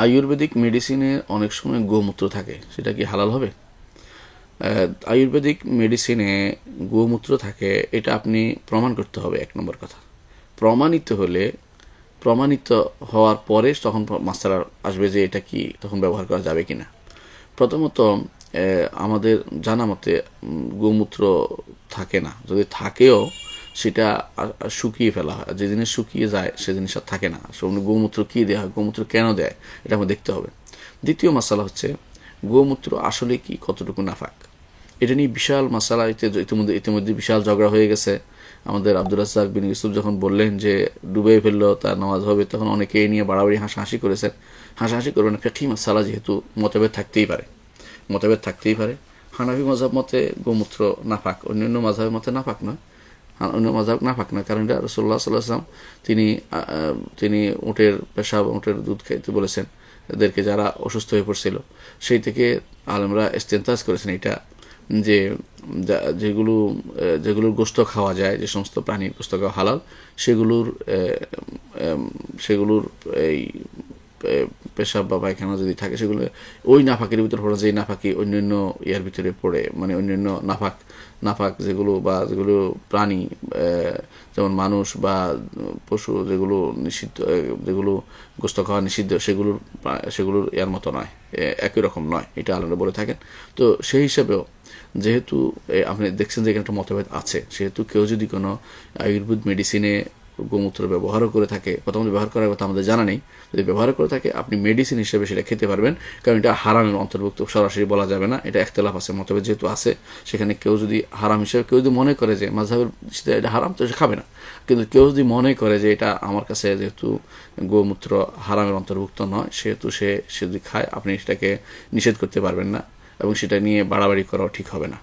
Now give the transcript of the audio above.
আয়ুর্বেদিক মেডিসিনে অনেক সময় গোমূত্র থাকে, সেটা কি হালাল হবে? আয়ুর্বেদিক মেডিসিনে গোমূত্র থাকে, এটা আপনি প্রমাণ করতে হবে। এক নম্বর কথা, প্রমাণিত হওয়ার পরে তখন মাসালা আসবে যে এটা কি তখন ব্যবহার করা যাবে কিনা। প্রথমত আমাদের জানা মতে গোমূত্র থাকে না, যদি থাকেও সেটা শুকিয়ে ফেলা হয়। যে জিনিস শুকিয়ে যায় সে জিনিস আর থাকে না। গোমূত্র কি দেওয়া হয়, গোমূত্র কেন দেয়, এটা আমরা দেখতে হবে। দ্বিতীয় মাসালা হচ্ছে গোমূত্র আসলে কি কতটুকু নাফাক, এটা নিয়ে বিশাল মাসালা ইতিমধ্যে বিশাল ঝগড়া হয়ে গেছে। আমাদের আব্দুর রাজ্জাক বিন ইউসুফ যখন বললেন যে ডুবে ফেললো তার নামাজ হবে, তখন অনেকে এই নিয়ে বাড়াবাড়ি হাসাহাসি করেছেন। হাসাহাসি করবেন, ফিকহি মাসালা যেহেতু মতভেদ থাকতেই পারে। হানাফি মাযহাব মতে গোমূত্র নাফাক, অন্যান্য মাযহাবের মতে নাফাক নয়। কারণ এটা রাসূলুল্লাহ সাল্লাল্লাহু আলাইহি ওয়াসাল্লাম তিনি উটের পেশাব, উটের দুধ খাইতে বলেছেন এদেরকে, যারা অসুস্থ হয়ে পড়ছিল। সেই থেকে আলেমরা ইস্তেনতাজ করেছেন এটা, যে যেগুলোর গোশত খাওয়া যায়, যে সমস্ত প্রাণীর গোশত খাওয়া হালাল, সেগুলোর এই পেশাব বা পায়খানা যদি থাকে, সেগুলো ওই নাফাকের ভিতরে পড়ে, যে নাফাকি অন্যান্য ইয়ার ভিতরে পড়ে, মানে অন্যান্য নাফাক যেগুলো প্রাণী, যেমন মানুষ বা পশু যেগুলো নিষিদ্ধ, যেগুলো গোশত খাওয়া নিষিদ্ধ, সেগুলোর ইয়ার মতো নয়, একই রকম নয়, এটা আলাদা বলে থাকেন। তো সেই হিসাবেও যেহেতু আপনি দেখছেন যে এখানে একটা মতভেদ আছে, সেহেতু কেউ যদি কোনো আয়ুর্বেদ মেডিসিনে গোমূত্র ব্যবহারও করে থাকে, প্রথমত ব্যবহার করার কথা আমাদের জানা নেই, যদি ব্যবহার করে থাকে আপনি মেডিসিন হিসেবে সেটা খেতে পারবেন, কারণ এটা হারামের অন্তর্ভুক্ত, সরাসরি বলা যাবে না, এটা ইখতিলাফ আছে, মতভেদ যেহেতু আছে, সেখানে কেউ যদি হারাম হিসেবে, কেউ যদি মনে করে যে মাযহাবের এটা হারাম, তো সে খাবে না। কিন্তু কেউ যদি মনে করে যে এটা আমার কাছে যেহেতু গোমূত্র হারামের অন্তর্ভুক্ত নয়, সেহেতু সে যদি খায়, আপনি সেটাকে নিষেধ করতে পারবেন না, এবং সেটা নিয়ে বাড়াবাড়ি করাও ঠিক হবে না।